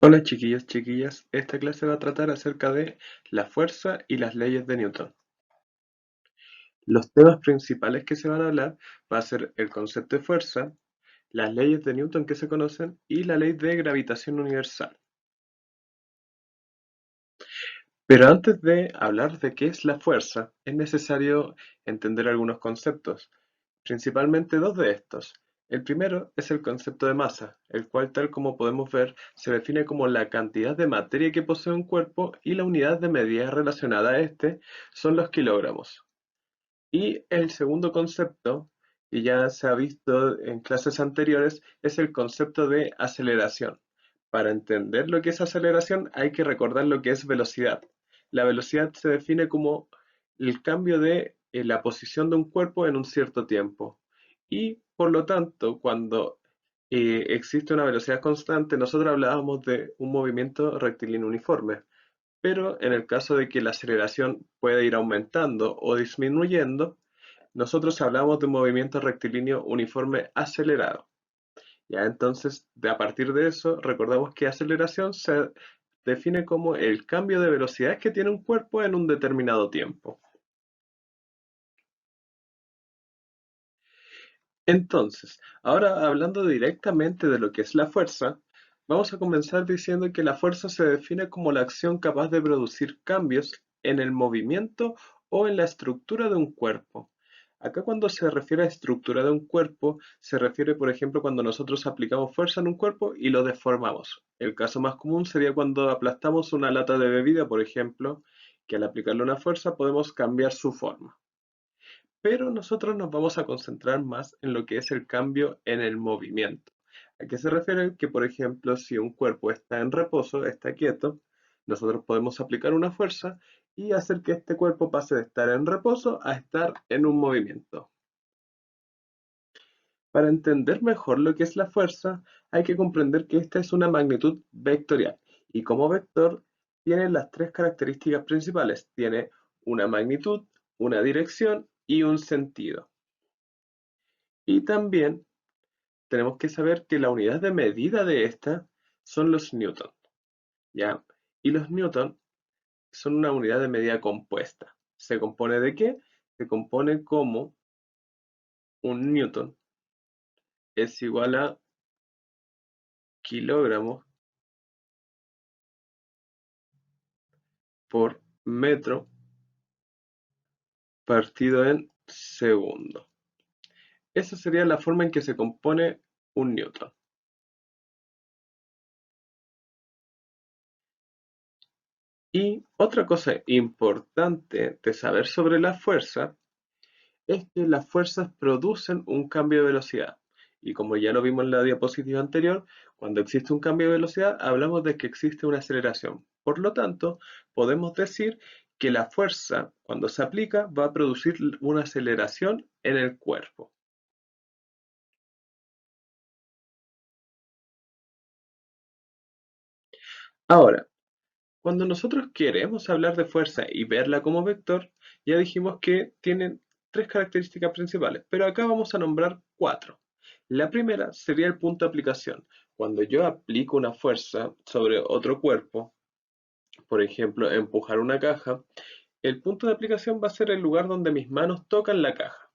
Hola chiquillos, chiquillas. Esta clase va a tratar acerca de la fuerza y las leyes de Newton. Los temas principales que se van a hablar va a ser el concepto de fuerza, las leyes de Newton que se conocen y la ley de gravitación universal. Pero antes de hablar de qué es la fuerza, es necesario entender algunos conceptos, principalmente dos de estos. El primero es el concepto de masa, el cual, tal como podemos ver, se define como la cantidad de materia que posee un cuerpo y la unidad de medida relacionada a este son los kilogramos. Y el segundo concepto, y ya se ha visto en clases anteriores, es el concepto de aceleración. Para entender lo que es aceleración hay que recordar lo que es velocidad. La velocidad se define como el cambio de la posición de un cuerpo en un cierto tiempo. Y por lo tanto, cuando existe una velocidad constante, nosotros hablábamos de un movimiento rectilíneo uniforme. Pero en el caso de que la aceleración pueda ir aumentando o disminuyendo, nosotros hablamos de un movimiento rectilíneo uniforme acelerado. Ya entonces, a partir de eso, recordamos que aceleración se define como el cambio de velocidad que tiene un cuerpo en un determinado tiempo. Entonces, ahora hablando directamente de lo que es la fuerza, vamos a comenzar diciendo que la fuerza se define como la acción capaz de producir cambios en el movimiento o en la estructura de un cuerpo. Acá cuando se refiere a estructura de un cuerpo, se refiere, por ejemplo, cuando nosotros aplicamos fuerza en un cuerpo y lo deformamos. El caso más común sería cuando aplastamos una lata de bebida, por ejemplo, que al aplicarle una fuerza podemos cambiar su forma. Pero nosotros nos vamos a concentrar más en lo que es el cambio en el movimiento. ¿A qué se refiere? Que, por ejemplo, si un cuerpo está en reposo, está quieto, nosotros podemos aplicar una fuerza y hacer que este cuerpo pase de estar en reposo a estar en un movimiento. Para entender mejor lo que es la fuerza, hay que comprender que esta es una magnitud vectorial y como vector tiene las tres características principales. Tiene una magnitud, una dirección y un sentido. Y también tenemos que saber que la unidad de medida de esta son los newton, ¿ya? Y los newton son una unidad de medida compuesta. ¿Se compone de qué? Se compone como un newton es igual a kilogramos por metro partido en segundo. Esa sería la forma en que se compone un newton. Y otra cosa importante de saber sobre la fuerza es que las fuerzas producen un cambio de velocidad. Y como ya lo vimos en la diapositiva anterior, cuando existe un cambio de velocidad, hablamos de que existe una aceleración. Por lo tanto, podemos decir que la fuerza, cuando se aplica, va a producir una aceleración en el cuerpo. Ahora, cuando nosotros queremos hablar de fuerza y verla como vector, ya dijimos que tienen tres características principales, pero acá vamos a nombrar cuatro. La primera sería el punto de aplicación. Cuando yo aplico una fuerza sobre otro cuerpo, por ejemplo, empujar una caja, el punto de aplicación va a ser el lugar donde mis manos tocan la caja.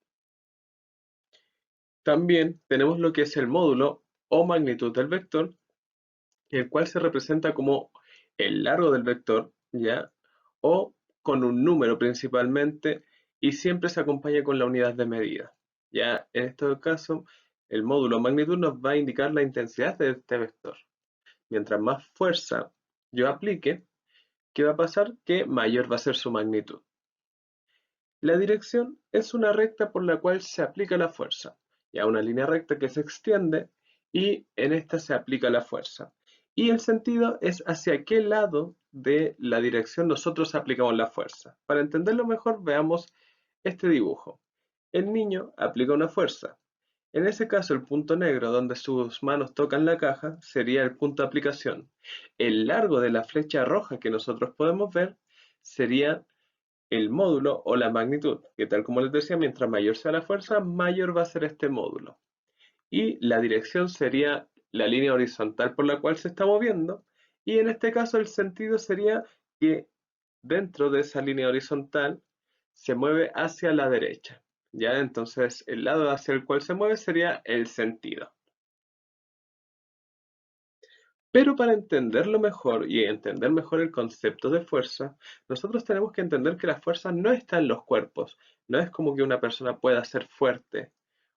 También tenemos lo que es el módulo o magnitud del vector, el cual se representa como el largo del vector, ¿ya? O con un número principalmente, y siempre se acompaña con la unidad de medida. Ya en este caso, el módulo magnitud nos va a indicar la intensidad de este vector. Mientras más fuerza yo aplique, ¿qué va a pasar? Que mayor va a ser su magnitud. La dirección es una recta por la cual se aplica la fuerza, ya una línea recta que se extiende y en esta se aplica la fuerza. Y el sentido es hacia qué lado de la dirección nosotros aplicamos la fuerza. Para entenderlo mejor, veamos este dibujo. El niño aplica una fuerza. En ese caso, el punto negro donde sus manos tocan la caja sería el punto de aplicación. El largo de la flecha roja que nosotros podemos ver sería el módulo o la magnitud, que tal como les decía, mientras mayor sea la fuerza, mayor va a ser este módulo. Y la dirección sería la línea horizontal por la cual se está moviendo, Y en este caso el sentido sería que dentro de esa línea horizontal se mueve hacia la derecha. ¿Ya? Entonces el lado hacia el cual se mueve sería el sentido. Pero para entenderlo mejor y entender mejor el concepto de fuerza, nosotros tenemos que entender que la fuerza no está en los cuerpos. No es como que una persona pueda ser fuerte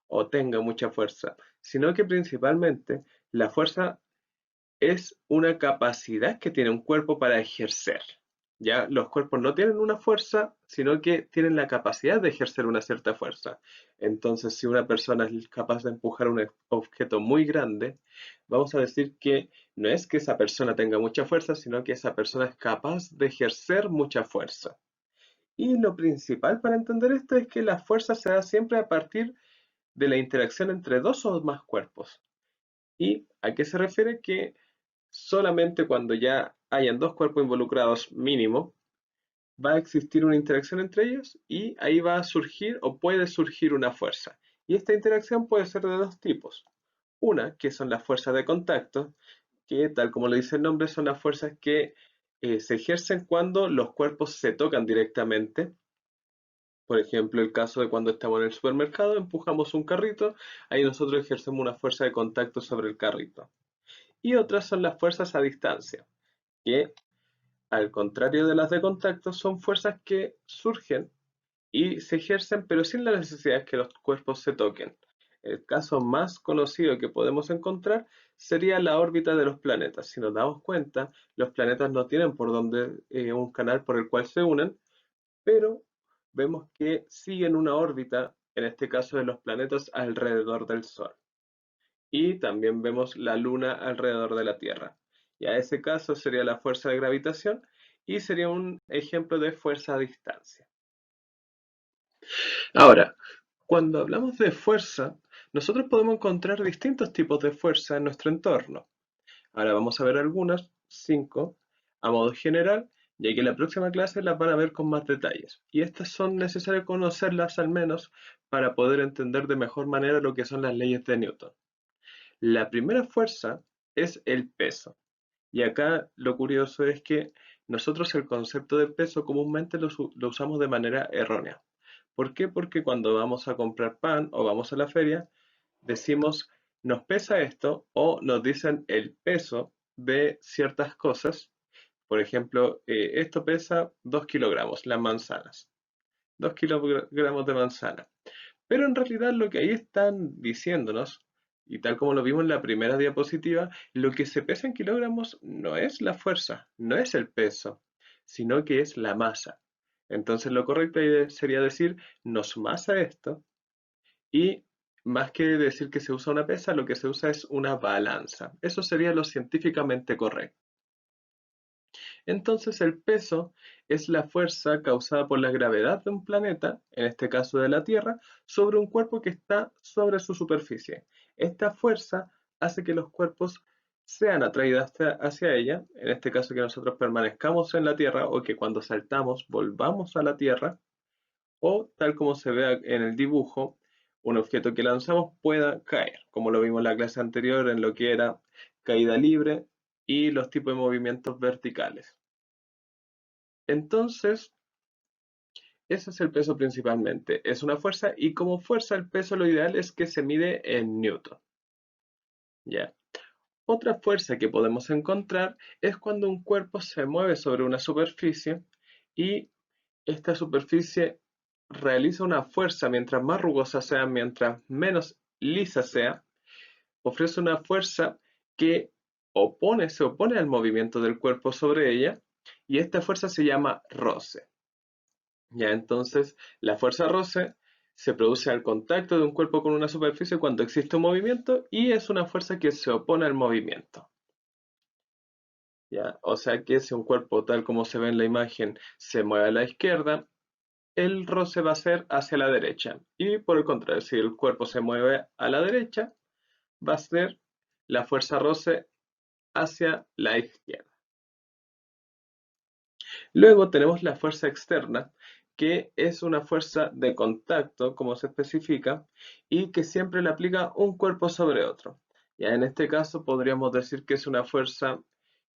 o tenga mucha fuerza, sino que principalmente la fuerza es una capacidad que tiene un cuerpo para ejercer. Ya los cuerpos no tienen una fuerza, sino que tienen la capacidad de ejercer una cierta fuerza. Entonces, si una persona es capaz de empujar un objeto muy grande, vamos a decir que no es que esa persona tenga mucha fuerza, sino que esa persona es capaz de ejercer mucha fuerza. Y lo principal para entender esto es que la fuerza se da siempre a partir de la interacción entre dos o más cuerpos. ¿Y a qué se refiere? Que solamente cuando ya hayan dos cuerpos involucrados mínimo, va a existir una interacción entre ellos y ahí va a surgir o puede surgir una fuerza. Y esta interacción puede ser de dos tipos. Una, que son las fuerzas de contacto, que tal como le dice el nombre, son las fuerzas que se ejercen cuando los cuerpos se tocan directamente. Por ejemplo, el caso de cuando estamos en el supermercado, empujamos un carrito, ahí nosotros ejercemos una fuerza de contacto sobre el carrito. Y otras son las fuerzas a distancia, que al contrario de las de contacto, son fuerzas que surgen y se ejercen, pero sin la necesidad de que los cuerpos se toquen. El caso más conocido que podemos encontrar sería la órbita de los planetas. Si nos damos cuenta, los planetas no tienen por donde un canal por el cual se unen, pero vemos que siguen una órbita, en este caso de los planetas, alrededor del Sol. Y también vemos la Luna alrededor de la Tierra. Y a ese caso sería la fuerza de gravitación y sería un ejemplo de fuerza a distancia. Ahora, cuando hablamos de fuerza, nosotros podemos encontrar distintos tipos de fuerza en nuestro entorno. Ahora vamos a ver algunas, 5, a modo general, ya que en la próxima clase las van a ver con más detalles. Y estas son necesarias conocerlas al menos para poder entender de mejor manera lo que son las leyes de Newton. La primera fuerza es el peso. Y acá lo curioso es que nosotros el concepto de peso comúnmente lo usamos de manera errónea. ¿Por qué? Porque cuando vamos a comprar pan o vamos a la feria, decimos nos pesa esto o nos dicen el peso de ciertas cosas. Por ejemplo, esto pesa 2 kilogramos, las manzanas. 2 kilogramos de manzana. Pero en realidad lo que ahí están diciéndonos, y tal como lo vimos en la primera diapositiva, lo que se pesa en kilogramos no es la fuerza, no es el peso, sino que es la masa. Entonces lo correcto ahí sería decir, nos masa esto, y más que decir que se usa una pesa, lo que se usa es una balanza. Eso sería lo científicamente correcto. Entonces el peso es la fuerza causada por la gravedad de un planeta, en este caso de la Tierra, sobre un cuerpo que está sobre su superficie. Esta fuerza hace que los cuerpos sean atraídos hacia ella, en este caso que nosotros permanezcamos en la Tierra o que cuando saltamos volvamos a la Tierra, o tal como se ve en el dibujo, un objeto que lanzamos pueda caer, como lo vimos en la clase anterior en lo que era caída libre y los tipos de movimientos verticales. Entonces, ese es el peso principalmente. Es una fuerza y como fuerza el peso lo ideal es que se mide en newton. ¿Ya? Otra fuerza que podemos encontrar es cuando un cuerpo se mueve sobre una superficie y esta superficie realiza una fuerza, mientras más rugosa sea, mientras menos lisa sea, ofrece una fuerza que se opone al movimiento del cuerpo sobre ella y esta fuerza se llama roce. Ya, entonces, la fuerza roce se produce al contacto de un cuerpo con una superficie cuando existe un movimiento y es una fuerza que se opone al movimiento. ¿Ya? O sea que si un cuerpo, tal como se ve en la imagen, se mueve a la izquierda, el roce va a ser hacia la derecha. Y por el contrario, si el cuerpo se mueve a la derecha, va a ser la fuerza roce hacia la izquierda. Luego tenemos la fuerza externa, que es una fuerza de contacto, como se especifica, y que siempre le aplica un cuerpo sobre otro. Ya en este caso podríamos decir que es una fuerza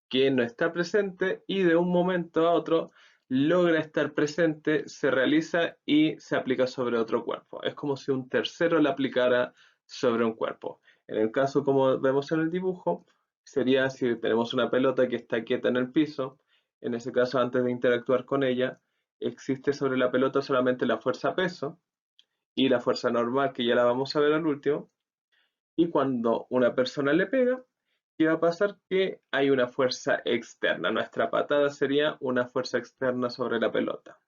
que no está presente y de un momento a otro logra estar presente, se realiza y se aplica sobre otro cuerpo. Es como si un tercero la aplicara sobre un cuerpo. En el caso, como vemos en el dibujo, sería si tenemos una pelota que está quieta en el piso, en ese caso, antes de interactuar con ella, existe sobre la pelota solamente la fuerza peso y la fuerza normal, que ya la vamos a ver al último, y cuando una persona le pega, ¿qué va a pasar? Que hay una fuerza externa. Nuestra patada sería una fuerza externa sobre la pelota.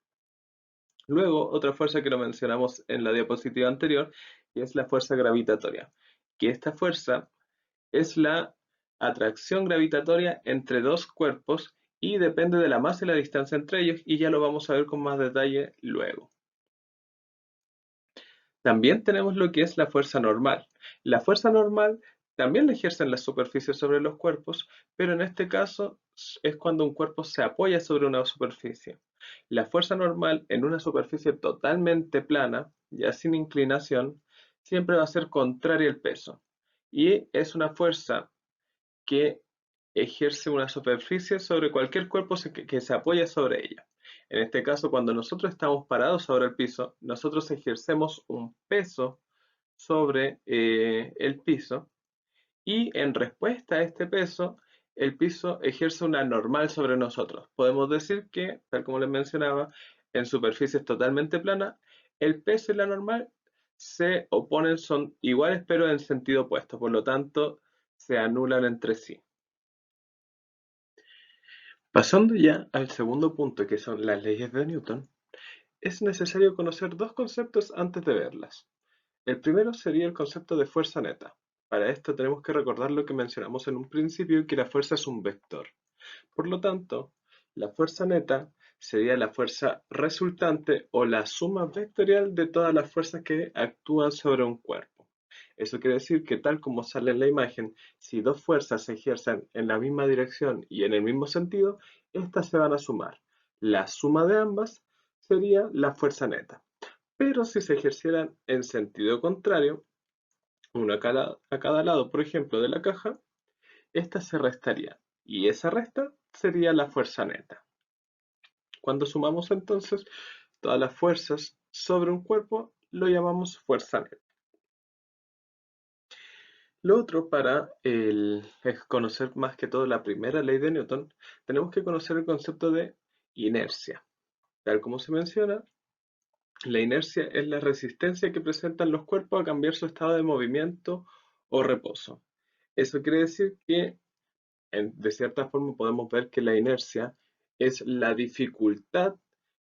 Luego, otra fuerza que lo mencionamos en la diapositiva anterior, que es la fuerza gravitatoria. Que esta fuerza es la atracción gravitatoria entre dos cuerpos y depende de la masa y la distancia entre ellos, y ya lo vamos a ver con más detalle luego. También tenemos lo que es la fuerza normal. La fuerza normal también la ejercen las superficies sobre los cuerpos, pero en este caso es cuando un cuerpo se apoya sobre una superficie. La fuerza normal en una superficie totalmente plana, ya sin inclinación, siempre va a ser contraria al peso. Y es una fuerza que ejerce una superficie sobre cualquier cuerpo que se apoya sobre ella. En este caso, cuando nosotros estamos parados sobre el piso, nosotros ejercemos un peso sobre el piso y en respuesta a este peso, el piso ejerce una normal sobre nosotros. Podemos decir que, tal como les mencionaba, en superficies totalmente planas, el peso y la normal se oponen, son iguales pero en sentido opuesto, por lo tanto, se anulan entre sí. Pasando ya al segundo punto, que son las leyes de Newton, es necesario conocer dos conceptos antes de verlas. El primero sería el concepto de fuerza neta. Para esto tenemos que recordar lo que mencionamos en un principio, que la fuerza es un vector. Por lo tanto, la fuerza neta sería la fuerza resultante o la suma vectorial de todas las fuerzas que actúan sobre un cuerpo. Eso quiere decir que tal como sale en la imagen, si dos fuerzas se ejercen en la misma dirección y en el mismo sentido, estas se van a sumar. La suma de ambas sería la fuerza neta. Pero si se ejercieran en sentido contrario, uno a cada lado, por ejemplo, de la caja, esta se restaría. Y esa resta sería la fuerza neta. Cuando sumamos entonces todas las fuerzas sobre un cuerpo, lo llamamos fuerza neta. Lo otro, para conocer más que todo la primera ley de Newton, tenemos que conocer el concepto de inercia. Tal como se menciona, la inercia es la resistencia que presentan los cuerpos a cambiar su estado de movimiento o reposo. Eso quiere decir que, de cierta forma, podemos ver que la inercia es la dificultad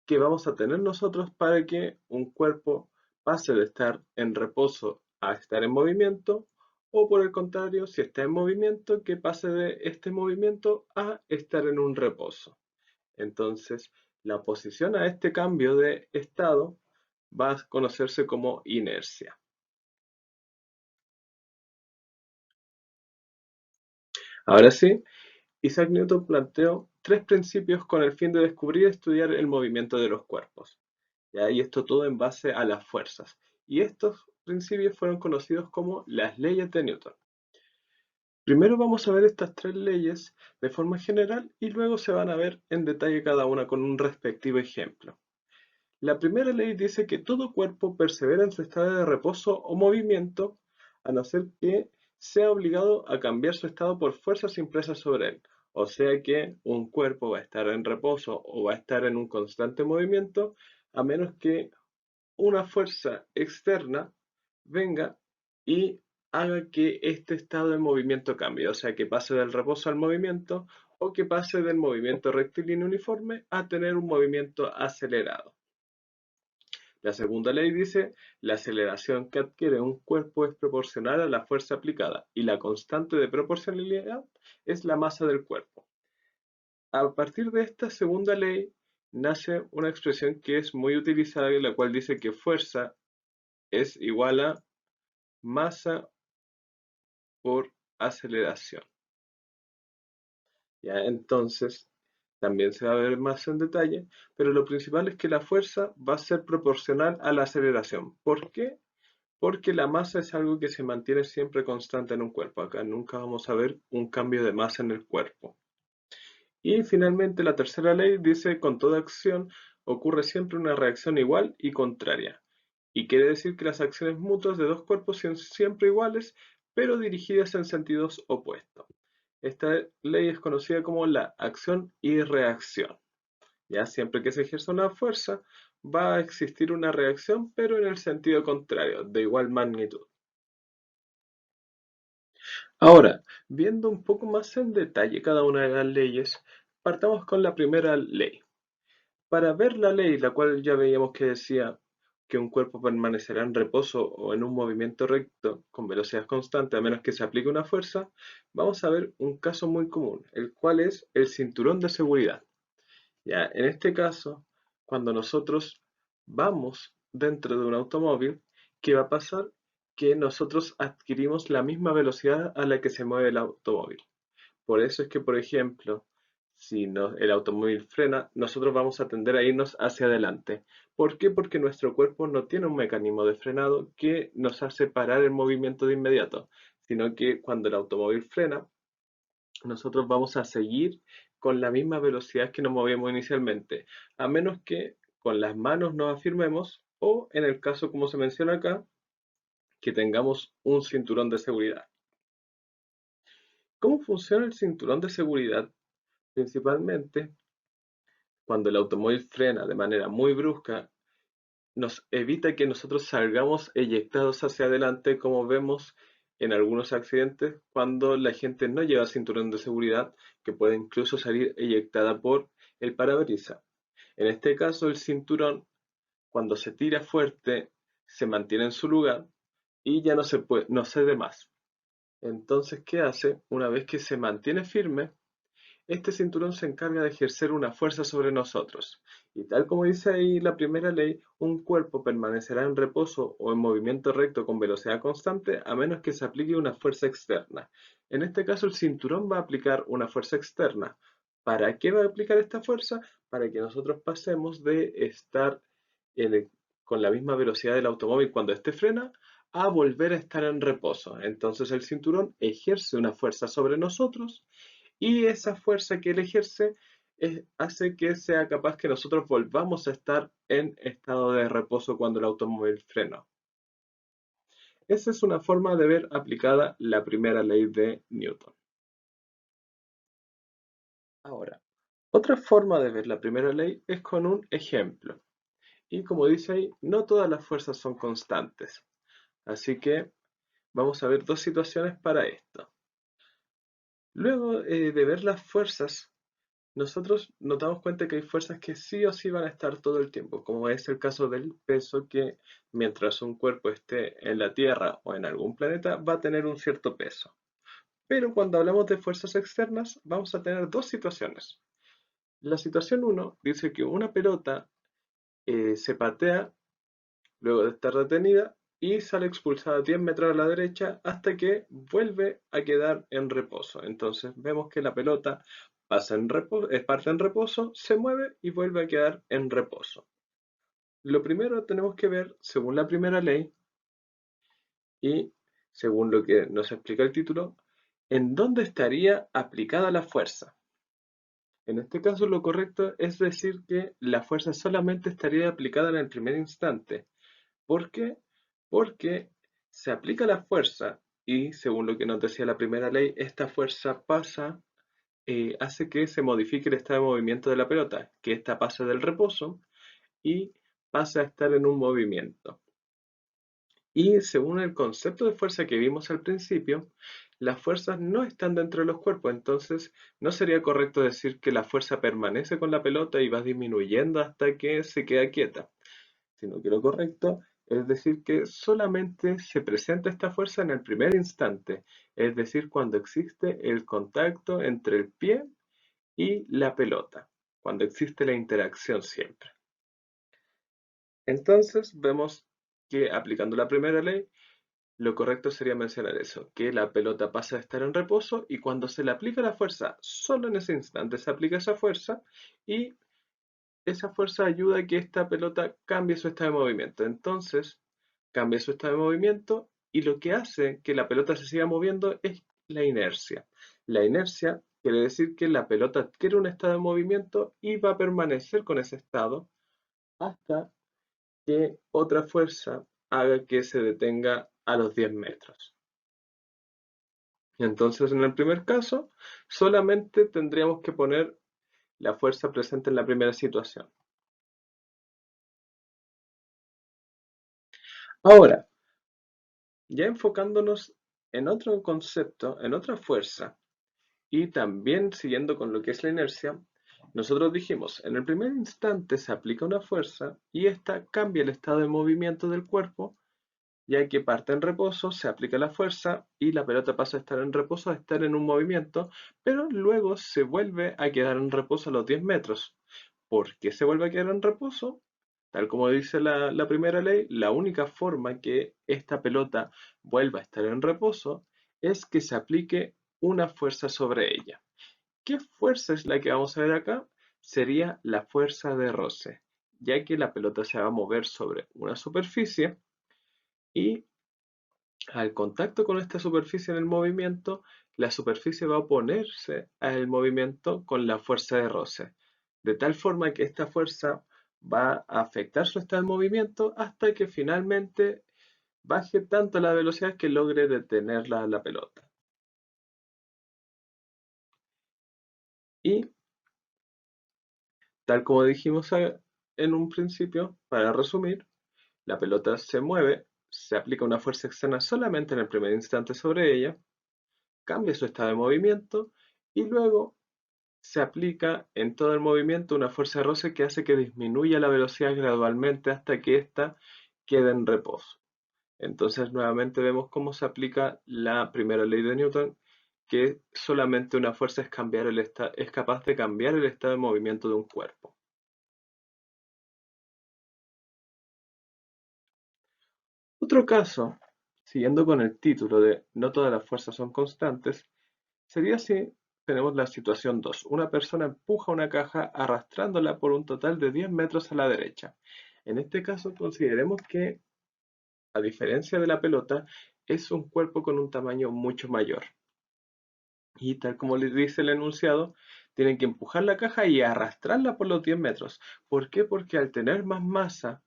que vamos a tener nosotros para que un cuerpo pase de estar en reposo a estar en movimiento, o por el contrario, si está en movimiento, que pase de este movimiento a estar en un reposo. Entonces, la oposición a este cambio de estado va a conocerse como inercia. Ahora sí, Isaac Newton planteó tres principios con el fin de descubrir y estudiar el movimiento de los cuerpos. ¿Ya? Y esto todo en base a las fuerzas. Y estos principios fueron conocidos como las leyes de Newton. Primero vamos a ver estas tres leyes de forma general y luego se van a ver en detalle cada una con un respectivo ejemplo. La primera ley dice que todo cuerpo persevera en su estado de reposo o movimiento, a no ser que sea obligado a cambiar su estado por fuerzas impresas sobre él. O sea que un cuerpo va a estar en reposo o va a estar en un constante movimiento, a menos que una fuerza externa venga y haga que este estado de movimiento cambie, o sea, que pase del reposo al movimiento o que pase del movimiento rectilíneo uniforme a tener un movimiento acelerado. La segunda ley dice, la aceleración que adquiere un cuerpo es proporcional a la fuerza aplicada y la constante de proporcionalidad es la masa del cuerpo. A partir de esta segunda ley nace una expresión que es muy utilizada, la cual dice que fuerza es igual a masa por aceleración. ¿Ya? Entonces, también se va a ver más en detalle, pero lo principal es que la fuerza va a ser proporcional a la aceleración. ¿Por qué? Porque la masa es algo que se mantiene siempre constante en un cuerpo. Acá nunca vamos a ver un cambio de masa en el cuerpo. Y finalmente la tercera ley dice con toda acción ocurre siempre una reacción igual y contraria. Y quiere decir que las acciones mutuas de dos cuerpos son siempre iguales, pero dirigidas en sentidos opuestos. Esta ley es conocida como la acción y reacción. Ya siempre que se ejerza una fuerza, va a existir una reacción, pero en el sentido contrario, de igual magnitud. Ahora, viendo un poco más en detalle cada una de las leyes, partamos con la primera ley. Para ver la ley, la cual ya veíamos que decía que un cuerpo permanecerá en reposo o en un movimiento recto con velocidad constante a menos que se aplique una fuerza, vamos a ver un caso muy común, el cual es el cinturón de seguridad. Ya, en este caso, cuando nosotros vamos dentro de un automóvil, ¿qué va a pasar? Que nosotros adquirimos la misma velocidad a la que se mueve el automóvil. Por eso es que, por ejemplo, si el automóvil frena, nosotros vamos a tender a irnos hacia adelante. ¿Por qué? Porque nuestro cuerpo no tiene un mecanismo de frenado que nos hace parar el movimiento de inmediato, sino que cuando el automóvil frena, nosotros vamos a seguir con la misma velocidad que nos movíamos inicialmente, a menos que con las manos nos afirmemos o, en el caso como se menciona acá, que tengamos un cinturón de seguridad. ¿Cómo funciona el cinturón de seguridad? Principalmente, cuando el automóvil frena de manera muy brusca, nos evita que nosotros salgamos eyectados hacia adelante, como vemos en algunos accidentes cuando la gente no lleva cinturón de seguridad, que puede incluso salir eyectada por el parabrisas. En este caso, el cinturón, cuando se tira fuerte, se mantiene en su lugar y ya no cede más. Entonces, ¿qué hace? Una vez que se mantiene firme, este cinturón se encarga de ejercer una fuerza sobre nosotros, y tal como dice ahí la primera ley, un cuerpo permanecerá en reposo o en movimiento recto con velocidad constante a menos que se aplique una fuerza externa. En este caso, el cinturón va a aplicar una fuerza externa. ¿Para qué va a aplicar esta fuerza? Para que nosotros pasemos de estar con la misma velocidad del automóvil cuando éste frena a volver a estar en reposo. Entonces el cinturón ejerce una fuerza sobre nosotros y esa fuerza que él ejerce hace que sea capaz que nosotros volvamos a estar en estado de reposo cuando el automóvil frena. Esa es una forma de ver aplicada la primera ley de Newton. Ahora, otra forma de ver la primera ley es con un ejemplo. Y como dice ahí, no todas las fuerzas son constantes. Así que vamos a ver dos situaciones para esto. Luego de ver las fuerzas, nosotros nos damos cuenta que hay fuerzas que sí o sí van a estar todo el tiempo, como es el caso del peso que mientras un cuerpo esté en la Tierra o en algún planeta va a tener un cierto peso. Pero cuando hablamos de fuerzas externas vamos a tener dos situaciones. La situación uno dice que una pelota se patea luego de estar retenida y sale expulsada 10 metros a la derecha hasta que vuelve a quedar en reposo. Entonces vemos que la pelota parte en reposo, se mueve y vuelve a quedar en reposo. Lo primero tenemos que ver, según la primera ley y según lo que nos explica el título, en dónde estaría aplicada la fuerza. En este caso lo correcto es decir que la fuerza solamente estaría aplicada en el primer instante. ¿Por qué? Porque se aplica la fuerza y, según lo que nos decía la primera ley, esta fuerza hace que se modifique el estado de movimiento de la pelota, que ésta pase del reposo y pase a estar en un movimiento. Y según el concepto de fuerza que vimos al principio, las fuerzas no están dentro de los cuerpos, entonces no sería correcto decir que la fuerza permanece con la pelota y va disminuyendo hasta que se queda quieta, sino que lo correcto es decir que solamente se presenta esta fuerza en el primer instante, es decir, cuando existe el contacto entre el pie y la pelota, cuando existe la interacción siempre. Entonces vemos que aplicando la primera ley, lo correcto sería mencionar eso, que la pelota pasa a estar en reposo y cuando se le aplica la fuerza, solo en ese instante se aplica esa fuerza y esa fuerza ayuda a que esta pelota cambie su estado de movimiento. Entonces, cambia su estado de movimiento y lo que hace que la pelota se siga moviendo es la inercia. La inercia quiere decir que la pelota adquiere un estado de movimiento y va a permanecer con ese estado hasta que otra fuerza haga que se detenga a los 10 metros. Entonces, en el primer caso, solamente tendríamos que poner la fuerza presente en la primera situación. Ahora, ya enfocándonos en otro concepto, en otra fuerza, y también siguiendo con lo que es la inercia, nosotros dijimos, en el primer instante se aplica una fuerza y esta cambia el estado de movimiento del cuerpo, ya que parte en reposo, se aplica la fuerza y la pelota pasa a estar en reposo a estar en un movimiento, pero luego se vuelve a quedar en reposo a los 10 metros. ¿Por qué se vuelve a quedar en reposo? Tal como dice la primera ley, la única forma que esta pelota vuelva a estar en reposo es que se aplique una fuerza sobre ella. ¿Qué fuerza es la que vamos a ver acá? Sería la fuerza de roce, ya que la pelota se va a mover sobre una superficie y al contacto con esta superficie en el movimiento, la superficie va a oponerse al movimiento con la fuerza de roce, de tal forma que esta fuerza va a afectar su estado de movimiento hasta que finalmente baje tanto la velocidad que logre detener la pelota. Y tal como dijimos en un principio, para resumir, la pelota se mueve, se aplica una fuerza externa solamente en el primer instante sobre ella, cambia su estado de movimiento y luego se aplica en todo el movimiento una fuerza de roce que hace que disminuya la velocidad gradualmente hasta que ésta quede en reposo. Entonces nuevamente vemos cómo se aplica la primera ley de Newton, que solamente una fuerza es capaz de cambiar el estado de movimiento de un cuerpo. Otro caso, siguiendo con el título de No todas las fuerzas son constantes, sería si tenemos la situación 2. Una persona empuja una caja arrastrándola por un total de 10 metros a la derecha. En este caso, consideremos que, a diferencia de la pelota, es un cuerpo con un tamaño mucho mayor. Y tal como les dice el enunciado, tienen que empujar la caja y arrastrarla por los 10 metros. ¿Por qué? Porque al tener más masa,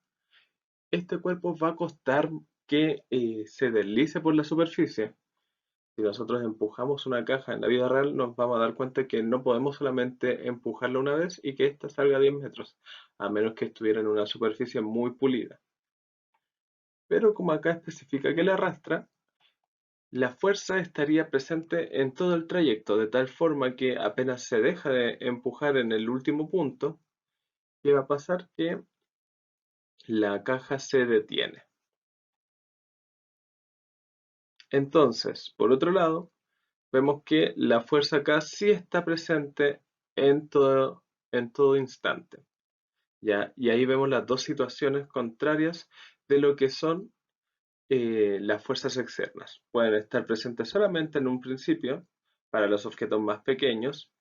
este cuerpo va a costar que se deslice por la superficie. Si nosotros empujamos una caja en la vida real, nos vamos a dar cuenta que no podemos solamente empujarla una vez y que ésta salga a 10 metros, a menos que estuviera en una superficie muy pulida. Pero como acá especifica que la arrastra, la fuerza estaría presente en todo el trayecto, de tal forma que apenas se deja de empujar en el último punto, ¿qué va a pasar? Que la caja se detiene. Entonces, por otro lado, vemos que la fuerza acá sí está presente en todo instante. ¿Ya? Y ahí vemos las dos situaciones contrarias de lo que son las fuerzas externas. Pueden estar presentes solamente en un principio para los objetos más pequeños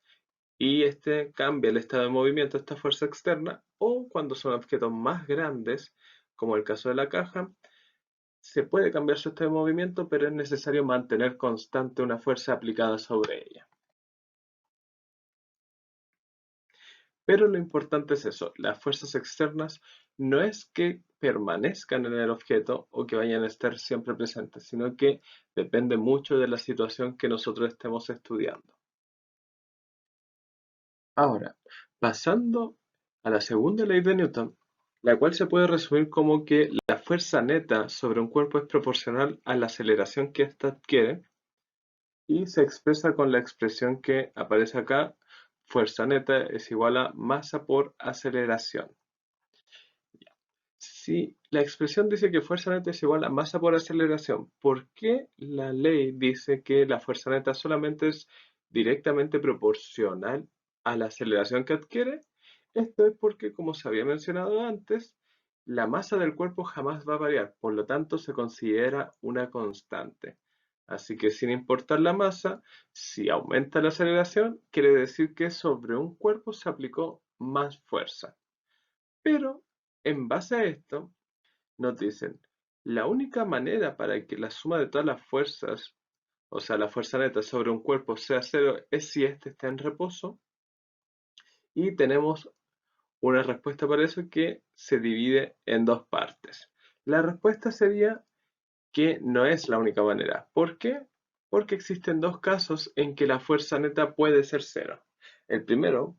y este cambia el estado de movimiento de esta fuerza externa, o cuando son objetos más grandes, como el caso de la caja, se puede cambiar su estado de movimiento, pero es necesario mantener constante una fuerza aplicada sobre ella. Pero lo importante es eso, las fuerzas externas no es que permanezcan en el objeto o que vayan a estar siempre presentes, sino que depende mucho de la situación que nosotros estemos estudiando. Ahora, pasando a la segunda ley de Newton, la cual se puede resumir como que la fuerza neta sobre un cuerpo es proporcional a la aceleración que ésta adquiere y se expresa con la expresión que aparece acá, fuerza neta es igual a masa por aceleración. Si la expresión dice que fuerza neta es igual a masa por aceleración, ¿por qué la ley dice que la fuerza neta solamente es directamente proporcional a la aceleración que adquiere? Esto es porque, como se había mencionado antes, la masa del cuerpo jamás va a variar, por lo tanto se considera una constante. Así que sin importar la masa, si aumenta la aceleración, quiere decir que sobre un cuerpo se aplicó más fuerza. Pero en base a esto, nos dicen, la única manera para que la suma de todas las fuerzas, o sea, la fuerza neta sobre un cuerpo sea cero, es si éste está en reposo. Y tenemos una respuesta para eso que se divide en dos partes. La respuesta sería que no es la única manera. ¿Por qué? Porque existen dos casos en que la fuerza neta puede ser cero. El primero,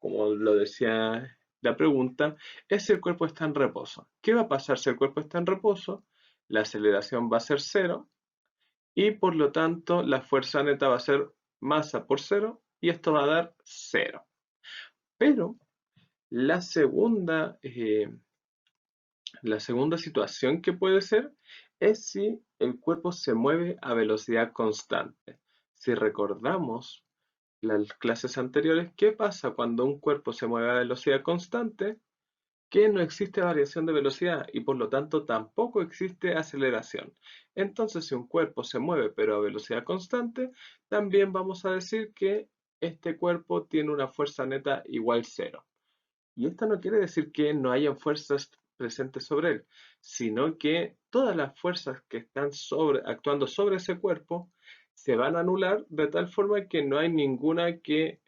como lo decía la pregunta, es si el cuerpo está en reposo. ¿Qué va a pasar si el cuerpo está en reposo? La aceleración va a ser cero y por lo tanto la fuerza neta va a ser masa por cero y esto va a dar cero. Pero la segunda situación que puede ser es si el cuerpo se mueve a velocidad constante. Si recordamos las clases anteriores, ¿qué pasa cuando un cuerpo se mueve a velocidad constante? Que no existe variación de velocidad y por lo tanto tampoco existe aceleración. Entonces, si un cuerpo se mueve pero a velocidad constante, también vamos a decir que este cuerpo tiene una fuerza neta igual cero. Y esto no quiere decir que no hayan fuerzas presentes sobre él, sino que todas las fuerzas que están actuando sobre ese cuerpo se van a anular de tal forma que no hay ninguna que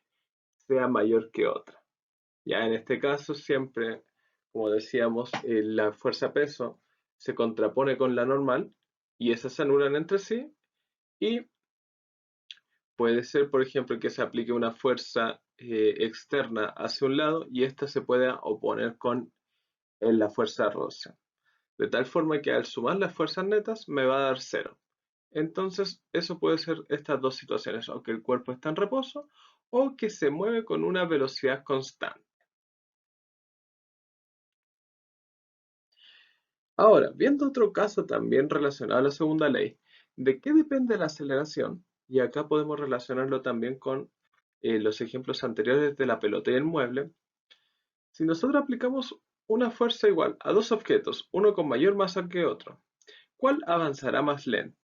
sea mayor que otra. Ya en este caso siempre, como decíamos, la fuerza peso se contrapone con la normal y esas se anulan entre sí y puede ser, por ejemplo, que se aplique una fuerza externa hacia un lado y ésta se pueda oponer con la fuerza rosa. De tal forma que al sumar las fuerzas netas me va a dar cero. Entonces, eso puede ser estas dos situaciones, o que el cuerpo está en reposo o que se mueve con una velocidad constante. Ahora, viendo otro caso también relacionado a la segunda ley, ¿de qué depende la aceleración? Y acá podemos relacionarlo también con los ejemplos anteriores de la pelota y el mueble. Si nosotros aplicamos una fuerza igual a dos objetos, uno con mayor masa que otro, ¿cuál avanzará más lento?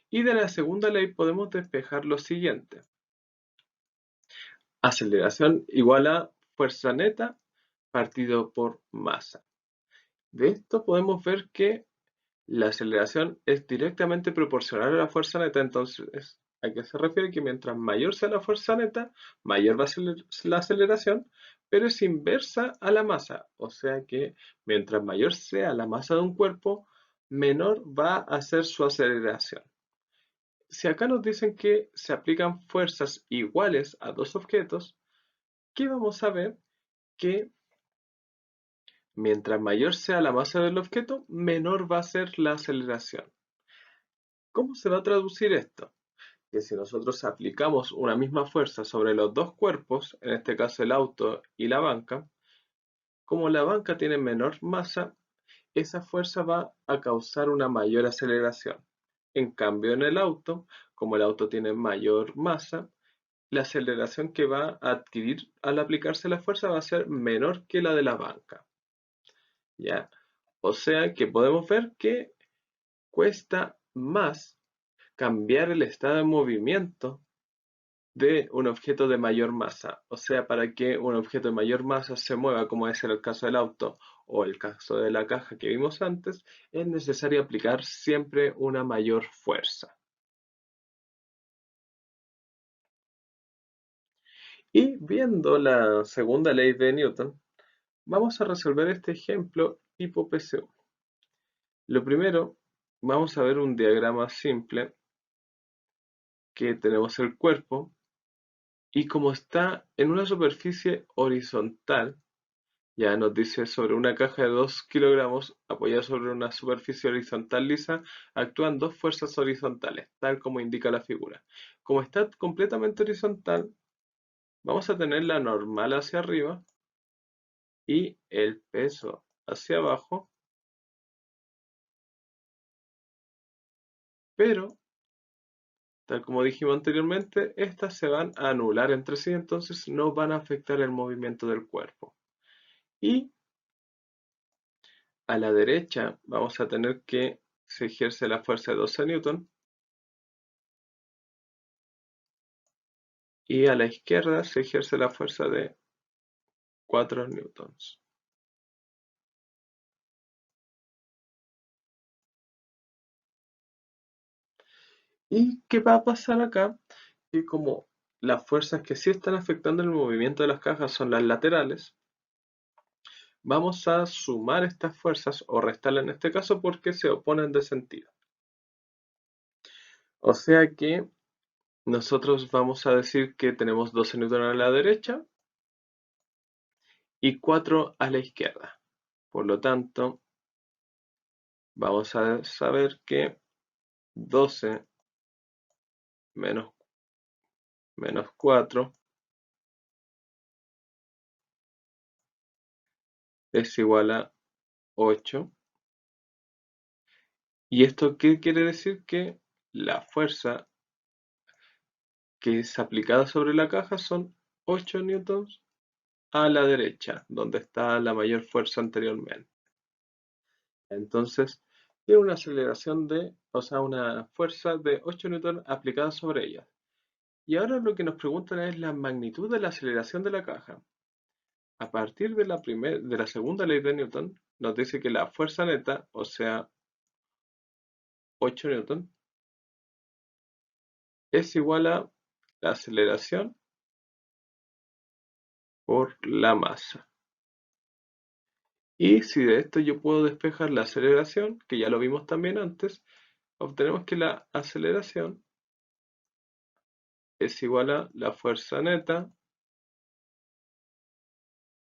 Y de la segunda ley podemos despejar lo siguiente. Aceleración igual a fuerza neta partido por masa. De esto podemos ver que la aceleración es directamente proporcional a la fuerza neta, entonces, ¿a qué se refiere? Que mientras mayor sea la fuerza neta, mayor va a ser la aceleración, pero es inversa a la masa, o sea que mientras mayor sea la masa de un cuerpo, menor va a ser su aceleración. Si acá nos dicen que se aplican fuerzas iguales a dos objetos, ¿qué vamos a ver? Que mientras mayor sea la masa del objeto, menor va a ser la aceleración. ¿Cómo se va a traducir esto? Que si nosotros aplicamos una misma fuerza sobre los dos cuerpos, en este caso el auto y la banca, como la banca tiene menor masa, esa fuerza va a causar una mayor aceleración. En cambio, en el auto, como el auto tiene mayor masa, la aceleración que va a adquirir al aplicarse la fuerza va a ser menor que la de la banca. ¿Ya? O sea que podemos ver que cuesta más cambiar el estado de movimiento de un objeto de mayor masa. O sea, para que un objeto de mayor masa se mueva, como es el caso del auto o el caso de la caja que vimos antes, es necesario aplicar siempre una mayor fuerza. Y viendo la segunda ley de Newton, vamos a resolver este ejemplo tipo PCU. Lo primero, vamos a ver un diagrama simple que tenemos el cuerpo y como está en una superficie horizontal, ya nos dice sobre una caja de 2 kilogramos apoyada sobre una superficie horizontal lisa, actúan dos fuerzas horizontales, tal como indica la figura. Como está completamente horizontal, vamos a tener la normal hacia arriba y el peso hacia abajo, pero, tal como dijimos anteriormente, estas se van a anular entre sí, entonces no van a afectar el movimiento del cuerpo. Y a la derecha vamos a tener que se ejerce la fuerza de 12 newton y a la izquierda se ejerce la fuerza de 4 newtons. ¿Y qué va a pasar acá? Que como las fuerzas que sí están afectando el movimiento de las cajas son las laterales, vamos a sumar estas fuerzas o restarlas en este caso porque se oponen de sentido. O sea que nosotros vamos a decir que tenemos 12 newtones a la derecha y 4 a la izquierda. Por lo tanto, vamos a saber que 12 menos 4 es igual a 8. ¿Y esto qué quiere decir? Que la fuerza que es aplicada sobre la caja son 8 newtons a la derecha, donde está la mayor fuerza anteriormente. Entonces, tiene una aceleración o sea, una fuerza de 8 newtons aplicada sobre ella. Y ahora lo que nos preguntan es la magnitud de la aceleración de la caja. A partir de la segunda ley de Newton, nos dice que la fuerza neta, o sea, 8 newtons, es igual a la aceleración por la masa. Y si de esto yo puedo despejar la aceleración, que ya lo vimos también antes, obtenemos que la aceleración es igual a la fuerza neta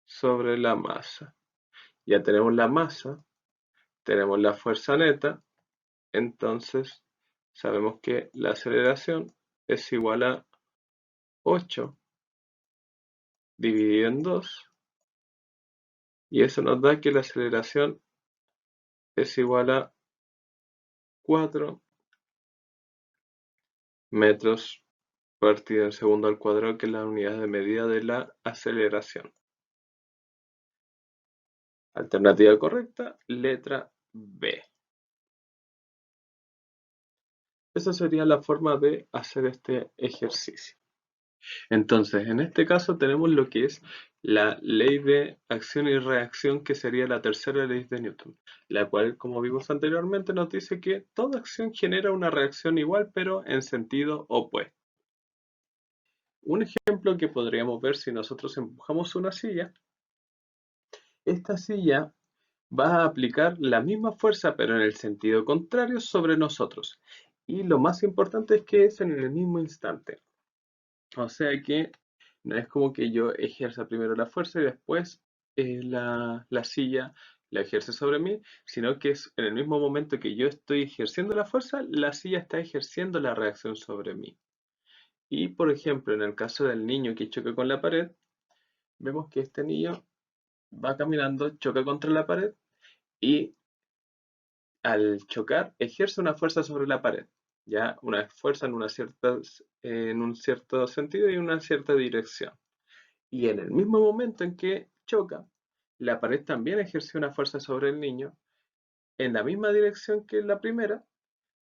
sobre la masa. Ya tenemos la masa, tenemos la fuerza neta, entonces sabemos que la aceleración es igual a 8 dividido en 2, y eso nos da que la aceleración es igual a 4 metros partido en segundo al cuadrado, que es la unidad de medida de la aceleración. Alternativa correcta, letra B. Esa sería la forma de hacer este ejercicio. Entonces, en este caso tenemos lo que es la ley de acción y reacción, que sería la tercera ley de Newton, la cual, como vimos anteriormente, nos dice que toda acción genera una reacción igual, pero en sentido opuesto. Un ejemplo que podríamos ver: si nosotros empujamos una silla, esta silla va a aplicar la misma fuerza, pero en el sentido contrario, sobre nosotros. Y lo más importante es que es en el mismo instante. O sea que no es como que yo ejerza primero la fuerza y después la silla la ejerce sobre mí, sino que es en el mismo momento que yo estoy ejerciendo la fuerza, la silla está ejerciendo la reacción sobre mí. Y por ejemplo, en el caso del niño que choca con la pared, vemos que este niño va caminando, choca contra la pared y al chocar ejerce una fuerza sobre la pared, ya una fuerza en un cierto sentido y una cierta dirección. Y en el mismo momento en que choca, la pared también ejerció una fuerza sobre el niño en la misma dirección que la primera,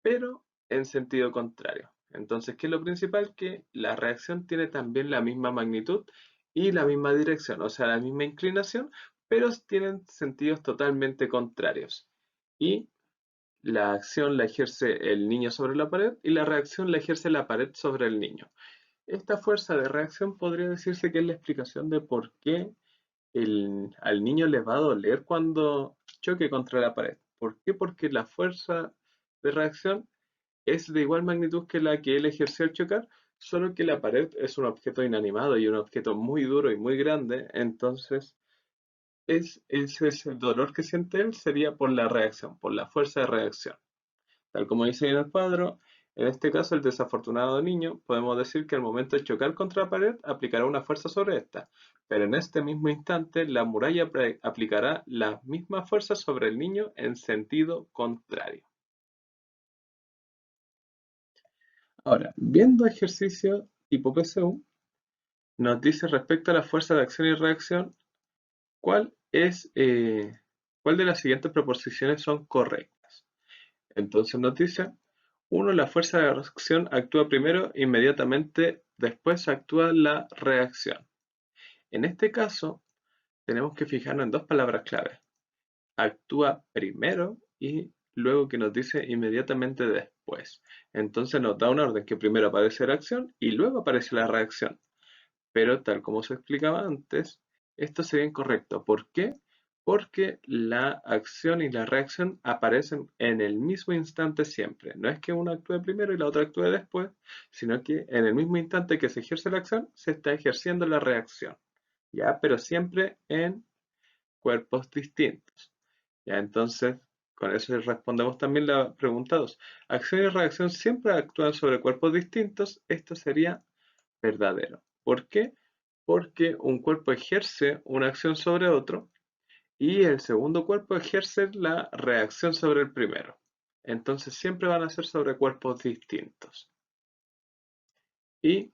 pero en sentido contrario. Entonces, ¿qué es lo principal? Que la reacción tiene también la misma magnitud y la misma dirección, o sea, la misma inclinación, pero tienen sentidos totalmente contrarios. Y la acción la ejerce el niño sobre la pared y la reacción la ejerce la pared sobre el niño. Esta fuerza de reacción podría decirse que es la explicación de por qué al niño le va a doler cuando choque contra la pared. ¿Por qué? Porque la fuerza de reacción es de igual magnitud que la que él ejerció al chocar, solo que la pared es un objeto inanimado y un objeto muy duro y muy grande, entonces ese es el dolor que siente él, sería por la reacción, por la fuerza de reacción. Tal como dice en el cuadro, en este caso el desafortunado niño, podemos decir que al momento de chocar contra la pared aplicará una fuerza sobre esta, pero en este mismo instante la muralla aplicará la misma fuerza sobre el niño en sentido contrario. Ahora, viendo ejercicio tipo PSU, nos dice respecto a la fuerza de acción y reacción, ¿cuál cuál de las siguientes proposiciones son correctas? Entonces nos dice: 1. La fuerza de reacción actúa primero, inmediatamente después actúa la reacción. En este caso, tenemos que fijarnos en dos palabras clave: actúa primero y luego que nos dice inmediatamente después. después. Entonces nos da un orden que primero aparece la acción y luego aparece la reacción. Pero tal como se explicaba antes, esto sería incorrecto. ¿Por qué? Porque la acción y la reacción aparecen en el mismo instante siempre. No es que una actúe primero y la otra actúe después, sino que en el mismo instante que se ejerce la acción, se está ejerciendo la reacción. ¿Ya? Pero siempre en cuerpos distintos. ¿Ya? Entonces, con eso respondemos también la pregunta 2. Acción y reacción siempre actúan sobre cuerpos distintos. Esto sería verdadero. ¿Por qué? Porque un cuerpo ejerce una acción sobre otro y el segundo cuerpo ejerce la reacción sobre el primero. Entonces siempre van a ser sobre cuerpos distintos. Y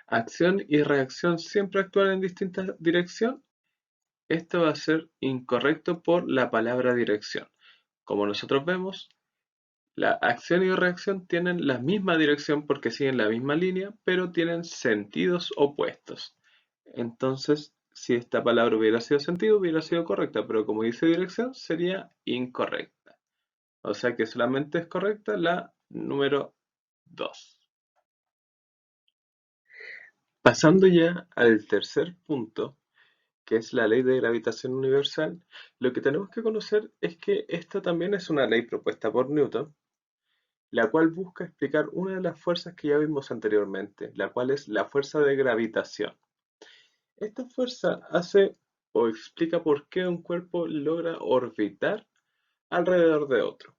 acción y reacción siempre actúan en distinta dirección. Esto va a ser incorrecto por la palabra dirección. Como nosotros vemos, la acción y reacción tienen la misma dirección porque siguen la misma línea, pero tienen sentidos opuestos. Entonces, si esta palabra hubiera sido sentido, hubiera sido correcta, pero como dice dirección, sería incorrecta. O sea que solamente es correcta la número 2. Pasando ya al tercer punto, que es la ley de gravitación universal, lo que tenemos que conocer es que esta también es una ley propuesta por Newton, la cual busca explicar una de las fuerzas que ya vimos anteriormente, la cual es la fuerza de gravitación. Esta fuerza hace o explica por qué un cuerpo logra orbitar alrededor de otro.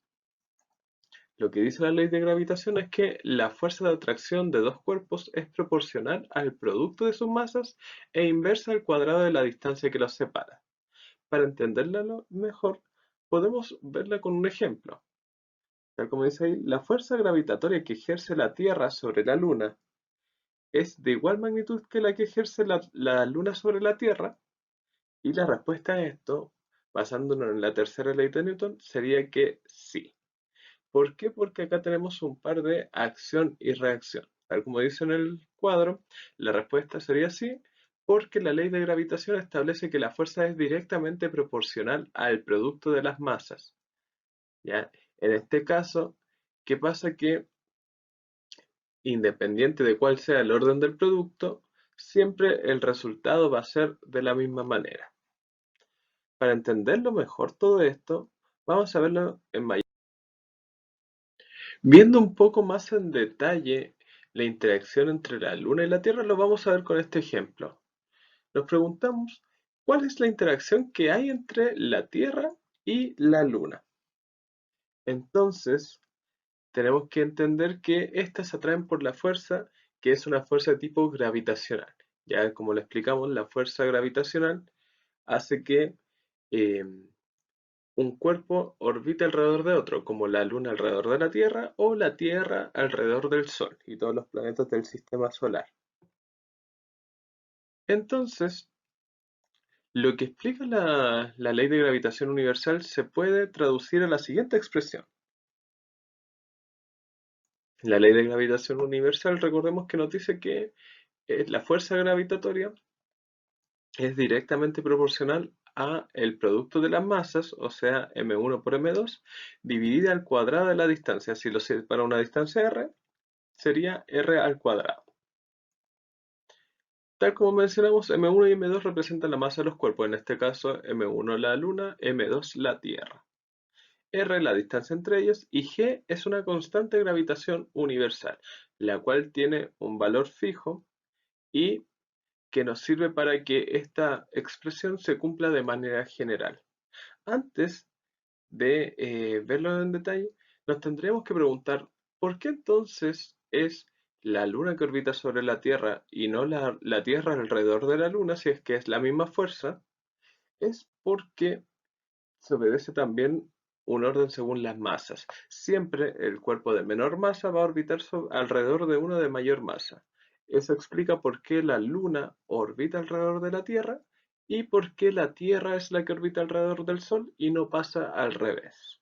Lo que dice la ley de gravitación es que la fuerza de atracción de dos cuerpos es proporcional al producto de sus masas e inversa al cuadrado de la distancia que los separa. Para entenderla mejor, podemos verla con un ejemplo. Tal como dice ahí, la fuerza gravitatoria que ejerce la Tierra sobre la Luna es de igual magnitud que la que ejerce la Luna sobre la Tierra. Y la respuesta a esto, basándonos en la tercera ley de Newton, sería que sí. ¿Por qué? Porque acá tenemos un par de acción y reacción. Tal como dice en el cuadro, la respuesta sería sí, porque la ley de gravitación establece que la fuerza es directamente proporcional al producto de las masas. ¿Ya? En este caso, ¿qué pasa? Que independiente de cuál sea el orden del producto, siempre el resultado va a ser de la misma manera. Para entenderlo mejor todo esto, vamos a verlo en mayor. Viendo un poco más en detalle la interacción entre la Luna y la Tierra, lo vamos a ver con este ejemplo. Nos preguntamos, ¿cuál es la interacción que hay entre la Tierra y la Luna? Entonces, tenemos que entender que estas se atraen por la fuerza, que es una fuerza de tipo gravitacional. Ya como lo explicamos, la fuerza gravitacional hace que eh, un cuerpo orbite alrededor de otro, como la Luna alrededor de la Tierra o la Tierra alrededor del Sol y todos los planetas del sistema solar. Entonces, lo que explica la ley de gravitación universal se puede traducir a la siguiente expresión. La ley de gravitación universal, recordemos que nos dice que la fuerza gravitatoria es directamente proporcional a el producto de las masas, o sea, m1 por m2, dividida al cuadrado de la distancia. Si lo separa una distancia r, sería r al cuadrado. Tal como mencionamos, m1 y m2 representan la masa de los cuerpos, en este caso m1 la Luna, m2 la Tierra. R la distancia entre ellos y G es una constante de gravitación universal, la cual tiene un valor fijo y que nos sirve para que esta expresión se cumpla de manera general. Antes de verlo en detalle, nos tendríamos que preguntar ¿por qué entonces es la Luna que orbita sobre la Tierra y no la Tierra alrededor de la Luna, si es que es la misma fuerza? Es porque se obedece también un orden según las masas. Siempre el cuerpo de menor masa va a orbitar alrededor de uno de mayor masa. Eso explica por qué la Luna orbita alrededor de la Tierra y por qué la Tierra es la que orbita alrededor del Sol y no pasa al revés.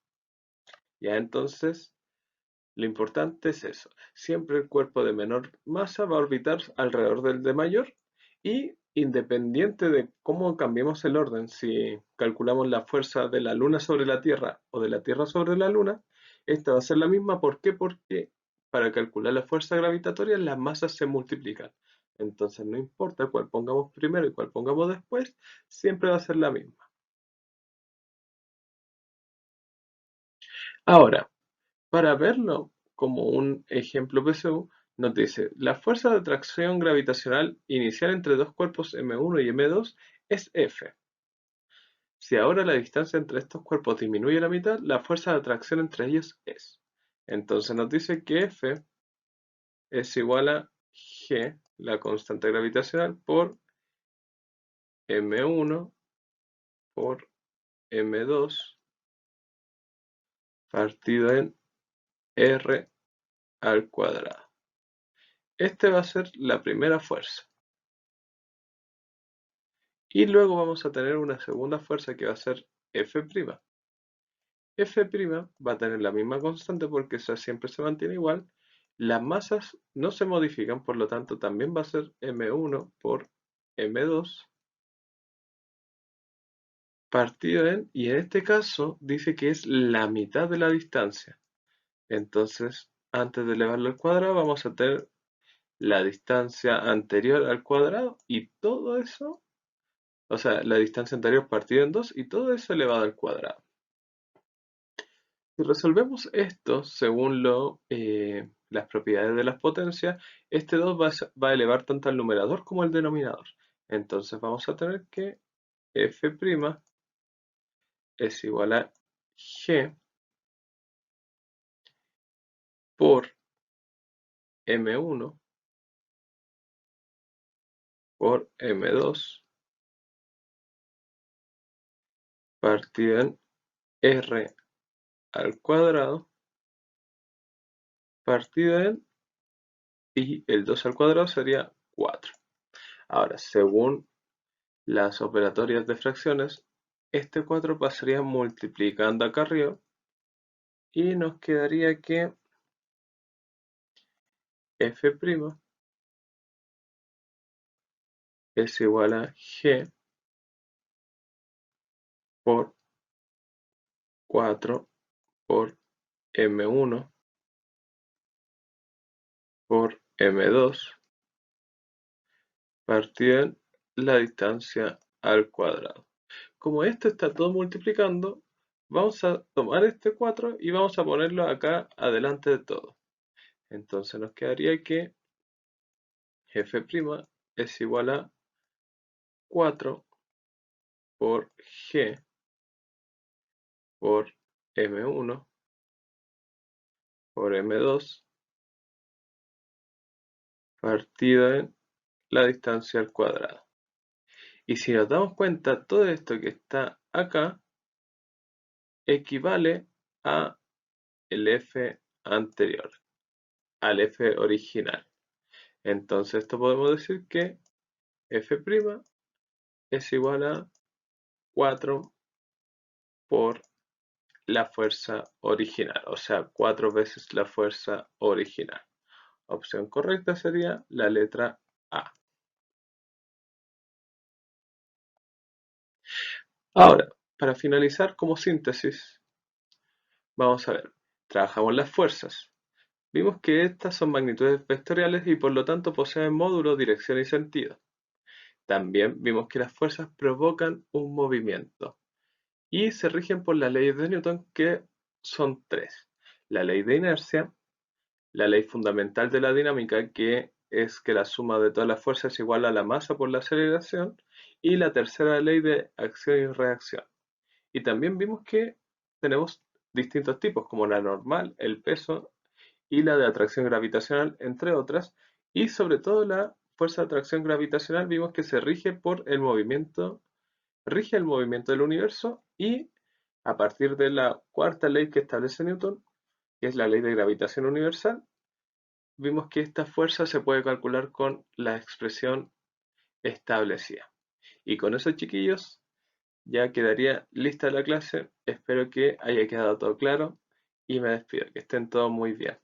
Ya entonces, lo importante es eso. Siempre el cuerpo de menor masa va a orbitar alrededor del de mayor y independiente de cómo cambiemos el orden, si calculamos la fuerza de la Luna sobre la Tierra o de la Tierra sobre la Luna, Esta va a ser la misma, ¿por qué? Porque para calcular la fuerza gravitatoria las masas se multiplican. Entonces no importa cuál pongamos primero y cuál pongamos después, siempre va a ser la misma. Ahora, para verlo como un ejemplo PSU, nos dice, la fuerza de atracción gravitacional inicial entre dos cuerpos M1 y M2 es F. Si ahora la distancia entre estos cuerpos disminuye a la mitad, la fuerza de atracción entre ellos es. Entonces nos dice que F es igual a G, la constante gravitacional, por M1 por M2 partido en R al cuadrado. Este va a ser la primera fuerza. Y luego vamos a tener una segunda fuerza que va a ser F'. F' va a tener la misma constante porque esa siempre se mantiene igual. Las masas no se modifican, por lo tanto también va a ser M1 por M2 partido en, y en este caso dice que es la mitad de la distancia. Entonces, antes de elevarlo al cuadrado, vamos a tener la distancia anterior al cuadrado y todo eso, o sea, la distancia anterior partido en 2 y todo eso elevado al cuadrado. Si resolvemos esto según las propiedades de las potencias, este 2 va a elevar tanto al numerador como al denominador. Entonces vamos a tener que f' es igual a g por m1 por m2 partido en r al cuadrado partido en, y el 2 al cuadrado sería 4. Ahora, según las operatorias de fracciones, este 4 pasaría multiplicando acá arriba y nos quedaría que f' es igual a g por 4 por m1 por m2 partido en la distancia al cuadrado. Como esto está todo multiplicando, vamos a tomar este 4 y vamos a ponerlo acá adelante de todo. Entonces nos quedaría que f' es igual a 4 por g por m1 por m2 partido en la distancia al cuadrado. Y si nos damos cuenta, todo esto que está acá equivale a el f anterior, al f original. Entonces esto podemos decir que f' es igual a 4 por la fuerza original, o sea, 4 veces la fuerza original. Opción correcta sería la letra A. Ahora, para finalizar como síntesis, vamos a ver, trabajamos las fuerzas. Vimos que estas son magnitudes vectoriales y por lo tanto poseen módulo, dirección y sentido. También vimos que las fuerzas provocan un movimiento y se rigen por las leyes de Newton, que son tres. La ley de inercia, la ley fundamental de la dinámica, que es que la suma de todas las fuerzas es igual a la masa por la aceleración, y la tercera ley de acción y reacción. Y también vimos que tenemos distintos tipos, como la normal, el peso y la de atracción gravitacional, entre otras, y sobre todo la fuerza de atracción gravitacional vimos que se rige por el movimiento, rige el movimiento del universo y a partir de la cuarta ley que establece Newton, que es la ley de gravitación universal, vimos que esta fuerza se puede calcular con la expresión establecida. Y con eso, chiquillos, ya quedaría lista la clase. Espero que haya quedado todo claro y me despido. Que estén todos muy bien.